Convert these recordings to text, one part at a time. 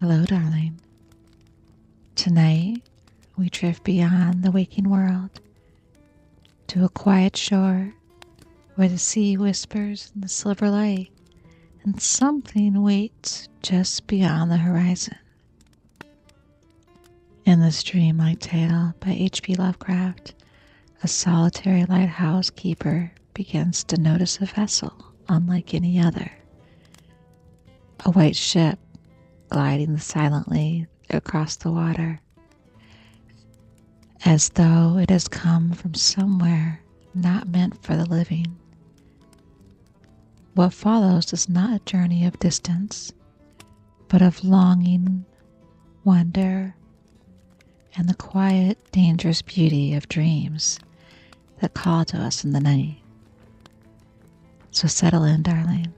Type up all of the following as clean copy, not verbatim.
Hello, darling. Tonight, we drift beyond the waking world to a quiet shore where the sea whispers in the silver light and something waits just beyond the horizon. In this dreamlike tale by H.P. Lovecraft, a solitary lighthouse keeper begins to notice a vessel unlike any other. A white ship gliding silently across the water, as though it has come from somewhere not meant for the living. What follows is not a journey of distance, but of longing, wonder, and the quiet, dangerous beauty of dreams that call to us in the night. So settle in, darling.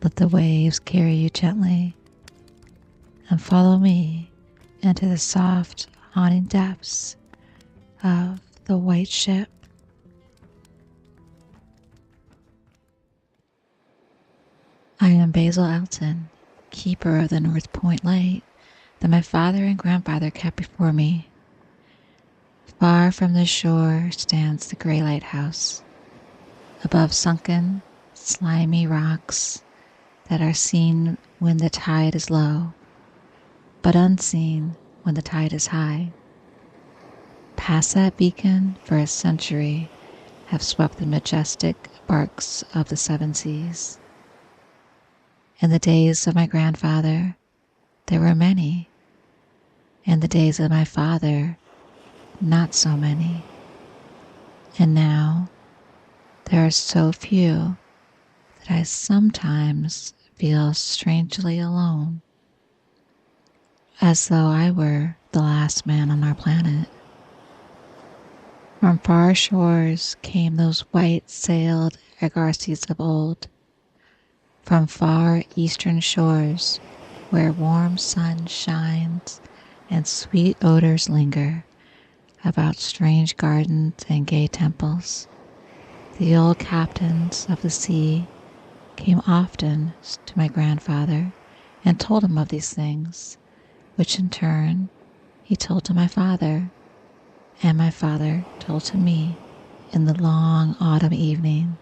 Let the waves carry you gently, and follow me into the soft, haunting depths of the white ship. I am Basil Elton, keeper of the North Point light that my father and grandfather kept before me. Far from the shore stands the gray lighthouse, above sunken, slimy rocks that are seen when the tide is low, but unseen when the tide is high. Past that beacon for a century have swept the majestic barks of the seven seas. In the days of my grandfather, there were many. In the days of my father, not so many. And now, there are so few that I sometimes feel strangely alone, as though I were the last man on our planet. From far shores came those white-sailed argosies of old, from far eastern shores where warm sun shines and sweet odors linger about strange gardens and gay temples. The old captains of the sea came often to my grandfather and told him of these things, which in turn he told to my father, and my father told to me in the long autumn evening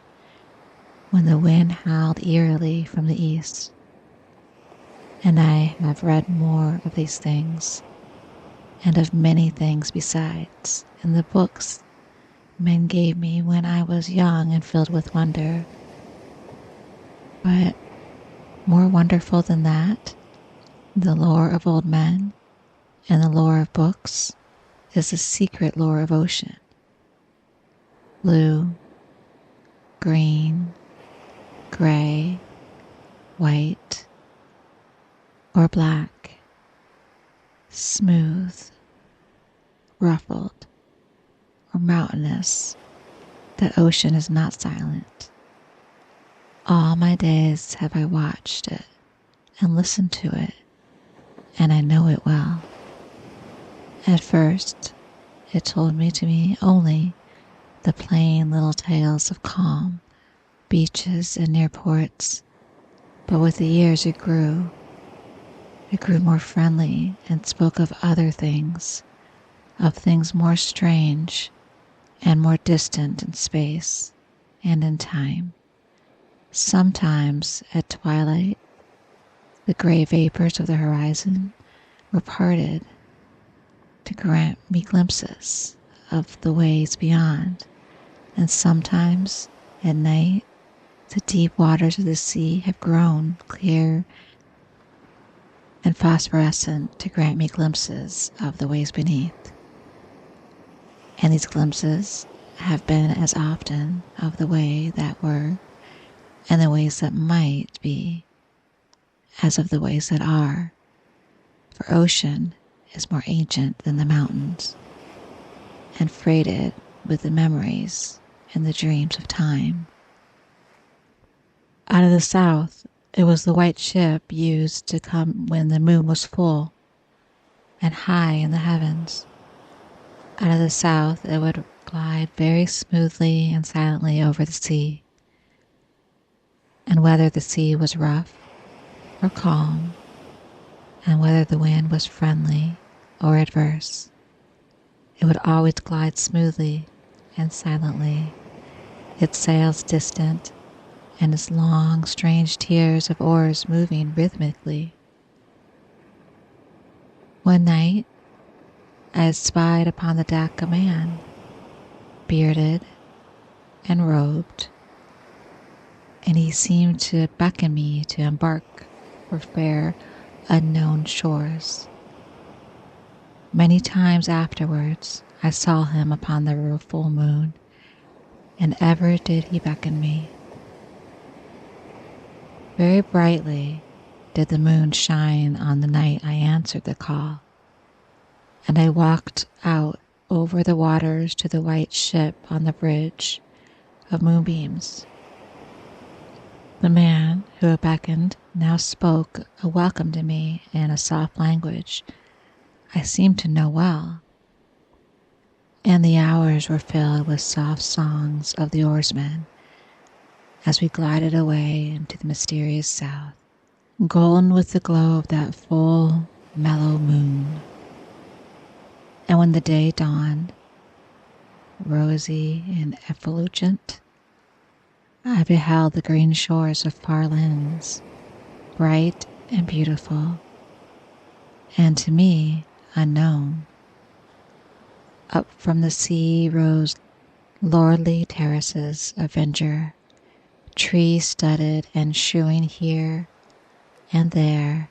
when the wind howled eerily from the east. And I have read more of these things, and of many things besides, in the books men gave me when I was young and filled with wonder. But more wonderful than that, the lore of old men and the lore of books is the secret lore of ocean. Blue, green, gray, white, or black, smooth, ruffled, or mountainous, the ocean is not silent. All my days have I watched it and listened to it, and I know it well. At first, it told me to me only the plain little tales of calm beaches and near ports, but with the years it grew. It grew more friendly and spoke of other things, of things more strange and more distant in space and in time. Sometimes at twilight, the gray vapors of the horizon were parted to grant me glimpses of the ways beyond, and sometimes at night the deep waters of the sea have grown clear and phosphorescent to grant me glimpses of the ways beneath. And these glimpses have been as often of the way that were and the ways that might be as of the ways that are, for ocean is more ancient than the mountains, and freighted with the memories and the dreams of time. Out of the south, it was the white ship used to come when the moon was full and high in the heavens. Out of the south, it would glide very smoothly and silently over the sea. And whether the sea was rough or calm, and whether the wind was friendly or adverse, it would always glide smoothly and silently, its sails distant and its long, strange tiers of oars moving rhythmically. One night, I spied upon the deck a man, bearded and robed, and he seemed to beckon me to embark for fair, unknown shores. Many times afterwards, I saw him upon the full moon, and ever did he beckon me. Very brightly did the moon shine on the night I answered the call, and I walked out over the waters to the white ship on the bridge of moonbeams. The man who had beckoned now spoke a welcome to me in a soft language I seemed to know well, and the hours were filled with soft songs of the oarsmen as we glided away into the mysterious south, golden with the glow of that full, mellow moon. And when the day dawned, rosy and effulgent, I beheld the green shores of far lands, bright and beautiful, and to me unknown. Up from the sea rose lordly terraces of verdure, tree-studded and shewing here and there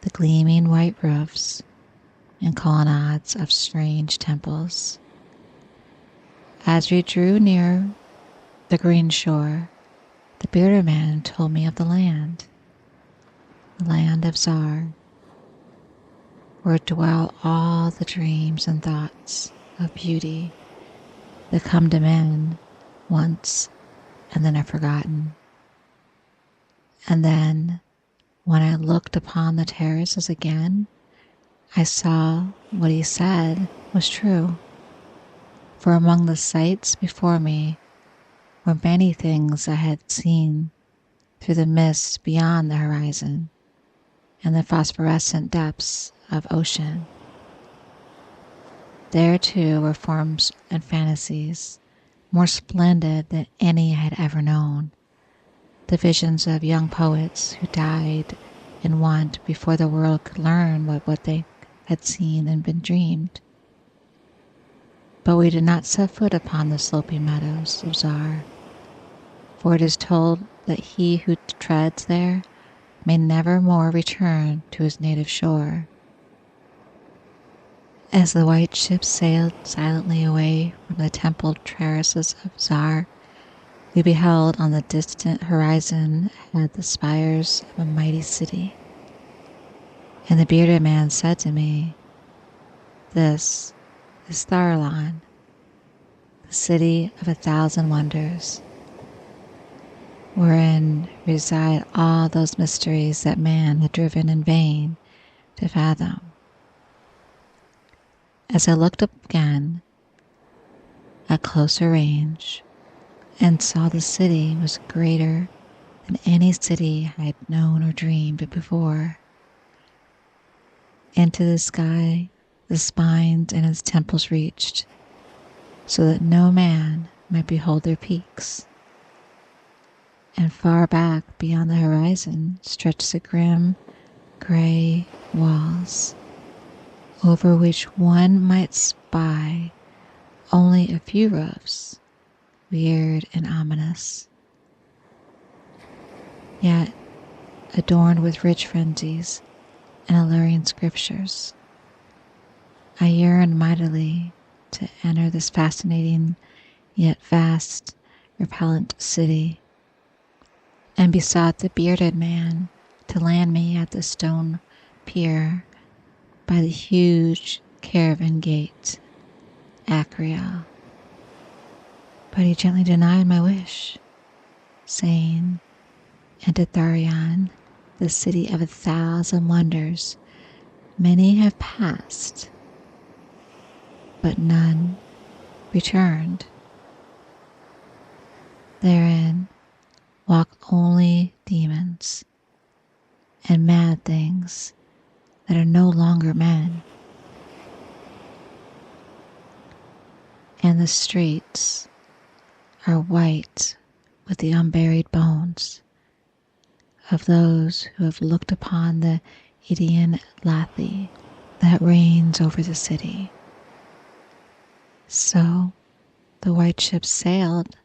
the gleaming white roofs and colonnades of strange temples. As we drew near the green shore, the bearded man told me of the land of Zar, where dwell all the dreams and thoughts of beauty that come to men once and then are forgotten. And then, when I looked upon the terraces again, I saw what he said was true. For among the sights before me were many things I had seen through the mist beyond the horizon and the phosphorescent depths of ocean. There too were forms and fantasies more splendid than any I had ever known. The visions of young poets who died in want before the world could learn what they had seen and been dreamed. But we did not set foot upon the sloping meadows of Zar, for it is told that he who treads there may never more return to his native shore. As the white ship sailed silently away from the templed terraces of Zar, we beheld on the distant horizon ahead the spires of a mighty city. And the bearded man said to me, "This is Allan, the city of 1,000 wonders, wherein reside all those mysteries that man had driven in vain to fathom." As I looked up again at closer range and saw the city was greater than any city I had known or dreamed before. Into the sky the spines and its temples reached, so that no man might behold their peaks. And far back beyond the horizon stretched the grim, gray walls, over which one might spy only a few roofs, weird and ominous, yet adorned with rich frenzies and alluring scriptures. I yearned mightily to enter this fascinating yet vast, repellent city, and besought the bearded man to land me at the stone pier by the huge caravan gate, Acria. But he gently denied my wish, saying, "Into Tharion, the city of 1,000 wonders, many have passed, but none returned. Therein walk only demons and mad things that are no longer men. And the streets are white with the unburied bones of those who have looked upon the Idian Lathi that reigns over the city. So the white ship sailed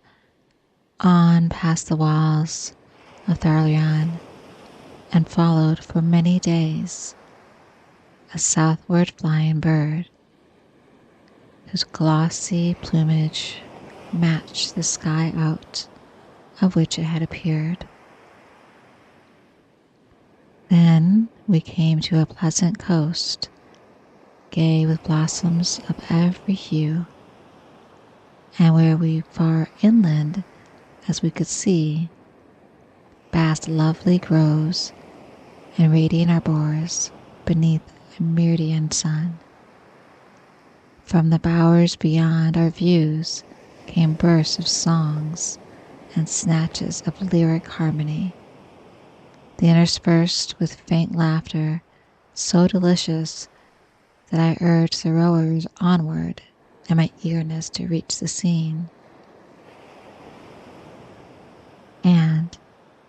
on past the walls of Tharlion and followed for many days a southward flying bird whose glossy plumage matched the sky out of which it had appeared. Then we came to a pleasant coast, gay with blossoms of every hue, and where we far inland, as we could see, basked lovely groves and radiant arbors beneath a meridian sun. From the bowers beyond our views came bursts of songs and snatches of lyric harmony, the interspersed with faint laughter so delicious that I urged the rowers onward in my eagerness to reach the scene. And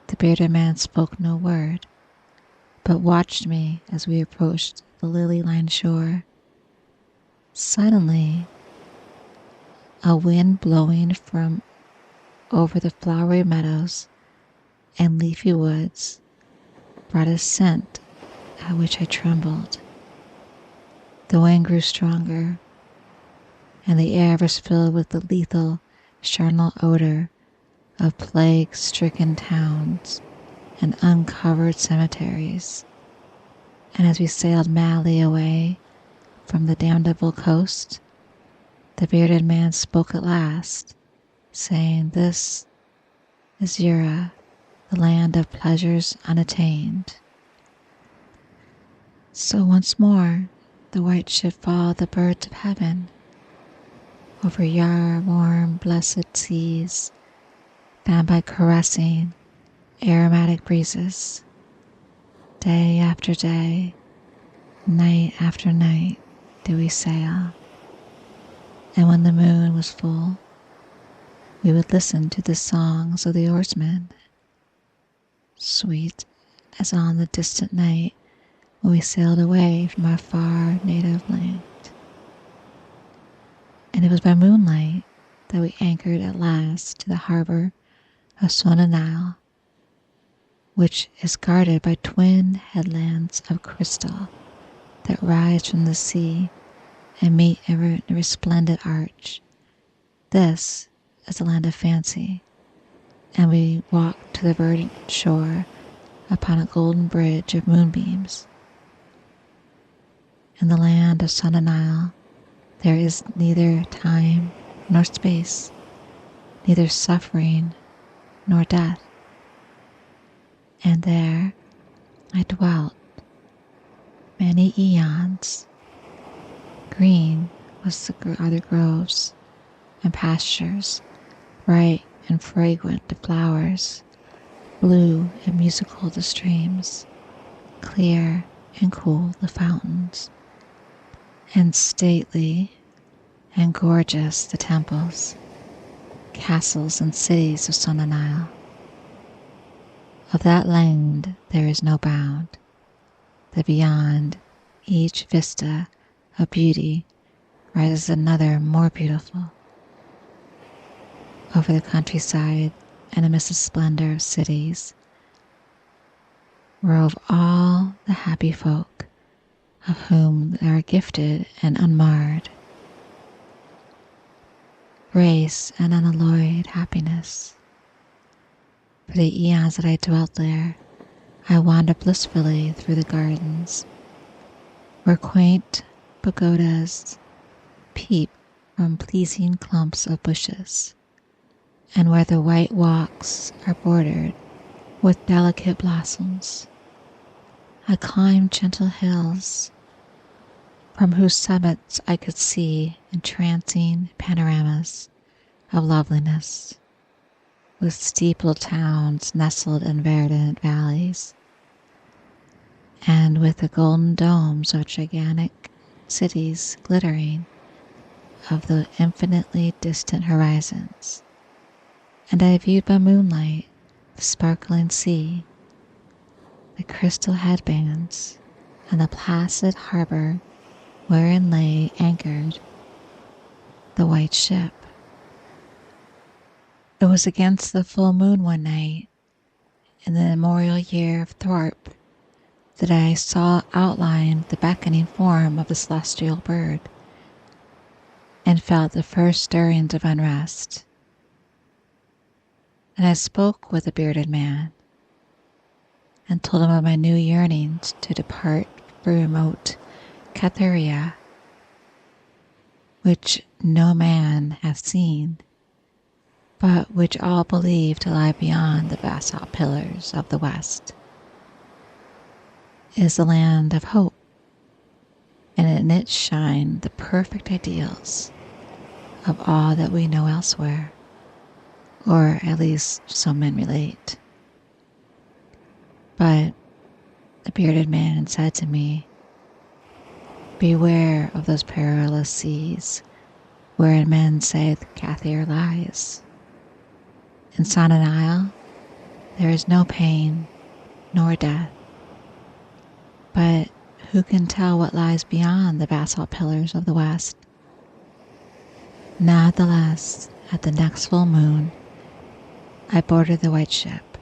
the bearded man spoke no word, but watched me as we approached the lily-lined shore. Suddenly, a wind blowing from over the flowery meadows and leafy woods brought a scent at which I trembled. The wind grew stronger, and the air was filled with the lethal, charnel odor of plague-stricken towns and uncovered cemeteries. And as we sailed madly away from the damnable coast, the bearded man spoke at last, saying, "This is Ura, the land of pleasures unattained." So once more the white ship followed the birds of heaven over warm, blessed seas, fanned by caressing, aromatic breezes. Day after day, night after night did we sail, and when the moon was full, we would listen to the songs of the oarsmen, sweet as on the distant night when we sailed away from our far native land. And it was by moonlight that we anchored at last to the harbor of Sonanile, which is guarded by twin headlands of crystal that rise from the sea and meet in a resplendent arch. This is the land of fancy, and we walked to the verdant shore upon a golden bridge of moonbeams. In the land of Sonanile, there is neither time nor space, neither suffering nor death. And there I dwelt many eons. Green was are the groves and pastures, bright and fragrant the flowers, blue and musical the streams, clear and cool the fountains, and stately and gorgeous the temples, castles and cities of Sonanile. Of that land there is no bound, that beyond each vista of beauty rises another more beautiful. Over the countryside and amidst the splendor of cities rove all the happy folk of whom they are gifted and unmarred. Grace and unalloyed happiness. For the eons that I dwelt there, I wandered blissfully through the gardens, where quaint pagodas peep from pleasing clumps of bushes, and where the white walks are bordered with delicate blossoms. I climbed gentle hills, from whose summits I could see entrancing panoramas of loveliness, with steepled towns nestled in verdant valleys, and with the golden domes of gigantic cities glittering of the infinitely distant horizons. And I viewed by moonlight the sparkling sea, the crystal headbands, and the placid harbor wherein lay anchored the white ship. It was against the full moon one night in the immemorial year of Thorpe that I saw outlined the beckoning form of the celestial bird and felt the first stirrings of unrest. And I spoke with the bearded man and told him of my new yearnings to depart for remote Cathuria, which no man hath seen, but which all believe to lie beyond the basalt pillars of the west. It is the land of hope, and in it shine the perfect ideals of all that we know elsewhere, or at least so men relate. But the bearded man said to me, "Beware of those perilous seas, wherein men say the Cathir lies. In Sonnet Isle there is no pain nor death, but who can tell what lies beyond the basalt pillars of the west?" Nevertheless, at the next full moon, I boarded the white ship,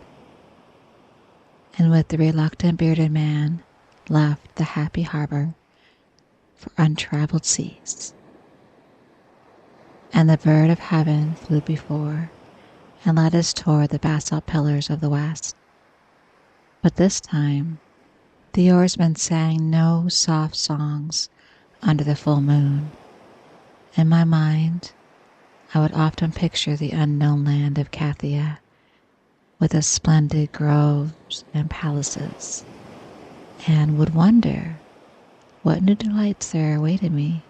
and with the reluctant bearded man left the happy harbor for untraveled seas. And the bird of heaven flew before and led us toward the basalt pillars of the west. But this time, the oarsmen sang no soft songs under the full moon. In my mind, I would often picture the unknown land of Cathia, with its splendid groves and palaces, and would wonder what new delights there awaited me.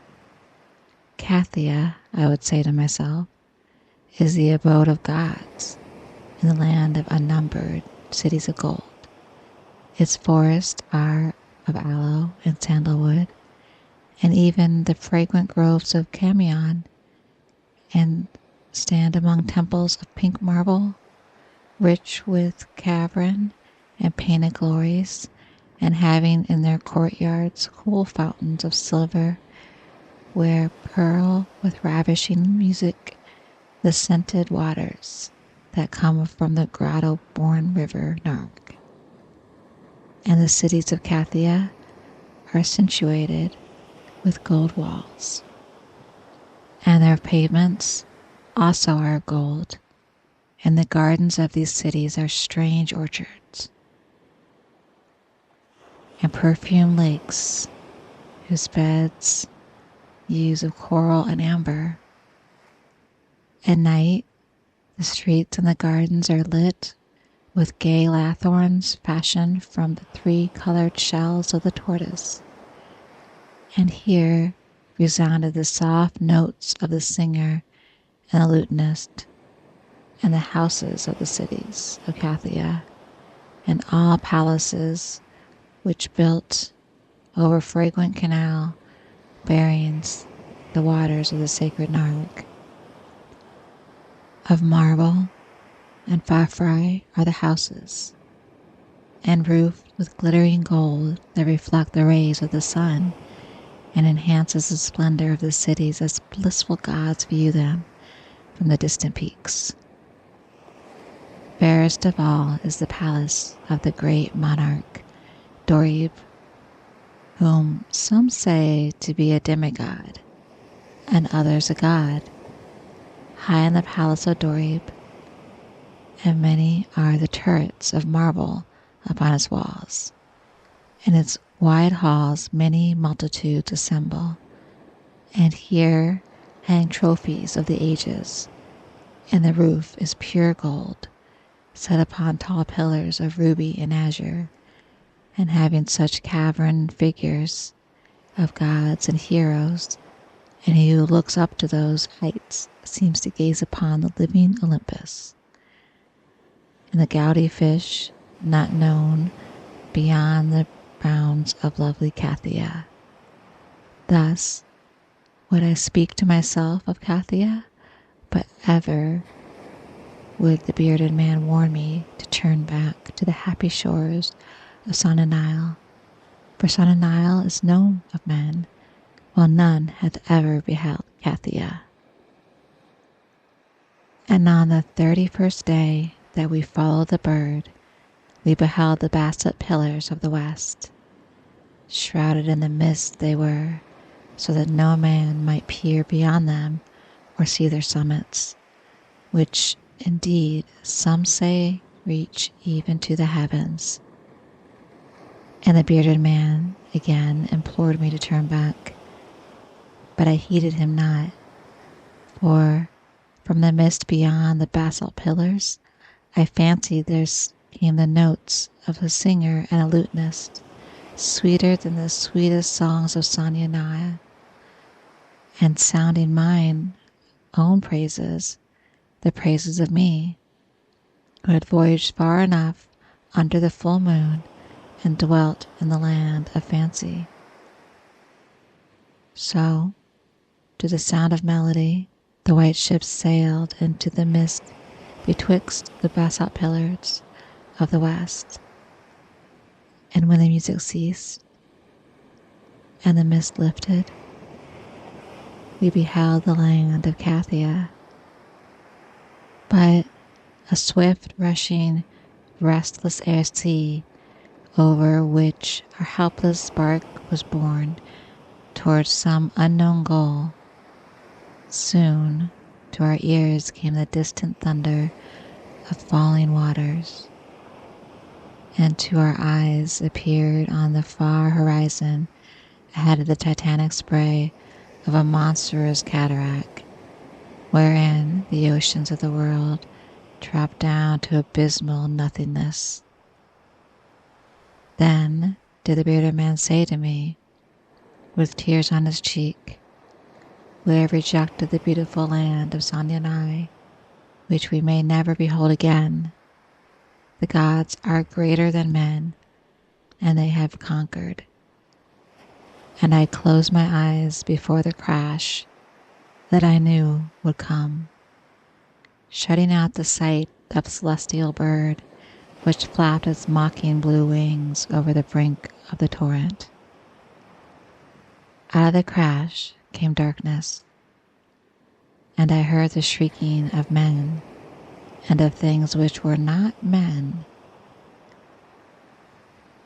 Cathia, I would say to myself, is the abode of gods in the land of unnumbered cities of gold. Its forests are of aloe and sandalwood, and even the fragrant groves of Camion, and stand among temples of pink marble, rich with cavern and painted glories, and having in their courtyards cool fountains of silver, where purl with ravishing music the scented waters that come from the grotto-born river Nark. And the cities of Cathia are accentuated with gold walls, and their pavements also are of gold, and the gardens of these cities are strange orchards, and perfumed lakes whose beds use of coral and amber. At night, the streets and the gardens are lit with gay lanthorns fashioned from the 3-colored shells of the tortoise. And here resounded the soft notes of the singer and the lutenist, and the houses of the cities of Cathia, and all palaces which built over fragrant canal bearing the waters of the sacred Nark. Of marble and phosphori are the houses, and roofed with glittering gold that reflect the rays of the sun, and enhances the splendor of the cities as blissful gods view them from the distant peaks. Fairest of all is the palace of the great monarch Dorib, whom some say to be a demigod, and others a god. High in the palace of Dorib, and many are the turrets of marble upon its walls. In its wide halls many multitudes assemble, and here hang trophies of the ages, and the roof is pure gold, set upon tall pillars of ruby and azure, and having such cavern figures of gods and heroes, and he who looks up to those heights seems to gaze upon the living Olympus. And the gouty fish, not known beyond the sounds of lovely Kathia. Thus would I speak to myself of Kathia, but ever would the bearded man warn me to turn back to the happy shores of Sonanile, for Sonanile is known of men, while none hath ever beheld Kathia. And on the 31st day that we followed the bird, we beheld the basalt pillars of the west. Shrouded in the mist they were, so that no man might peer beyond them or see their summits, which indeed some say reach even to the heavens. And the bearded man again implored me to turn back, but I heeded him not, for from the mist beyond the basalt pillars I fancied there came the notes of a singer and a lutenist, sweeter than the sweetest songs of Sanyanaya, and sounding mine own praises, the praises of me, who had voyaged far enough under the full moon and dwelt in the land of fancy. So, to the sound of melody, the white ship sailed into the mist betwixt the basalt pillars of the west. And when the music ceased and the mist lifted, we beheld the land of Kathia. But a swift rushing, restless air sea, over which our helpless bark was borne towards some unknown goal. Soon to our ears came the distant thunder of falling waters, and to our eyes appeared on the far horizon, ahead of the titanic spray of a monstrous cataract, wherein the oceans of the world dropped down to abysmal nothingness. Then did the bearded man say to me, with tears on his cheek, "We have rejected the beautiful land of Sanyanai, which we may never behold again. The gods are greater than men, and they have conquered." And I closed my eyes before the crash that I knew would come, shutting out the sight of the celestial bird which flapped its mocking blue wings over the brink of the torrent. Out of the crash came darkness, and I heard the shrieking of men and of things which were not men.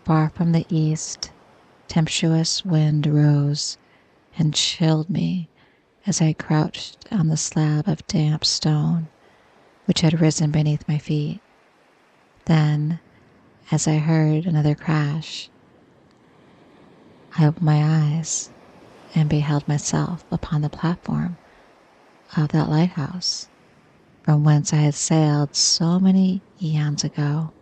Far from the east, tempestuous wind rose and chilled me as I crouched on the slab of damp stone which had risen beneath my feet. Then, as I heard another crash, I opened my eyes and beheld myself upon the platform of that lighthouse from whence I had sailed so many eons ago.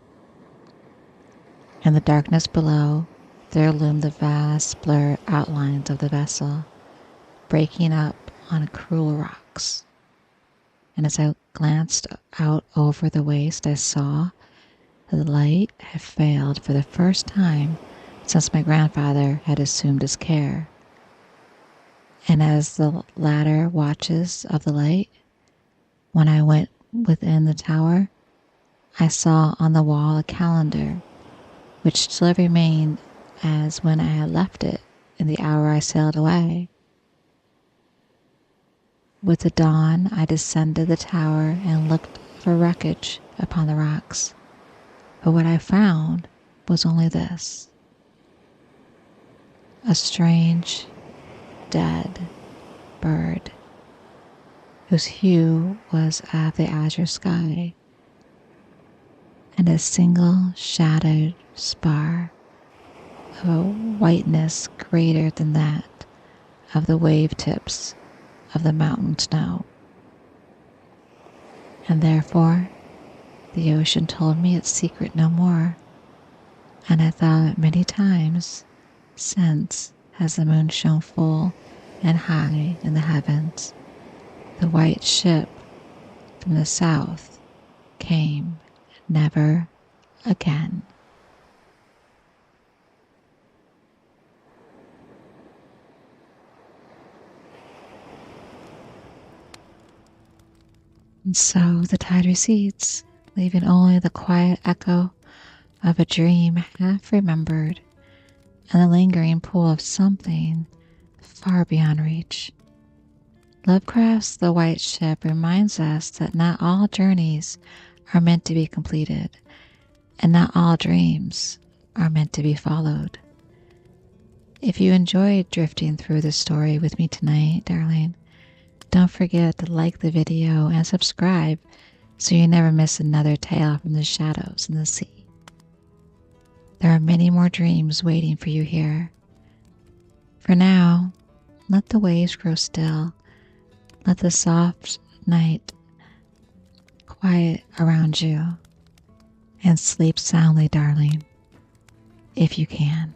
In the darkness below, there loomed the vast blurred outlines of the vessel, breaking up on cruel rocks. And as I glanced out over the waste, I saw that the light had failed for the first time since my grandfather had assumed his care. And as the latter watches of the light, when I went within the tower, I saw on the wall a calendar, which still remained as when I had left it in the hour I sailed away. With the dawn, I descended the tower and looked for wreckage upon the rocks. But what I found was only this: a strange, dead bird, whose hue was of the azure sky, and a single shadowed spar of a whiteness greater than that of the wave tips of the mountain snow. And therefore the ocean told me its secret no more, and I thought many times since, as the moon shone full and high in the heavens, the white ship from the south came never again. And so the tide recedes, leaving only the quiet echo of a dream half remembered and the lingering pull of something far beyond reach. Lovecraft's The White Ship reminds us that not all journeys are meant to be completed, and not all dreams are meant to be followed. If you enjoyed drifting through this story with me tonight, darling, don't forget to like the video and subscribe so you never miss another tale from the shadows and the sea. There are many more dreams waiting for you here. For now, let the waves grow still. Let the soft night quiet around you, and sleep soundly, darling, if you can.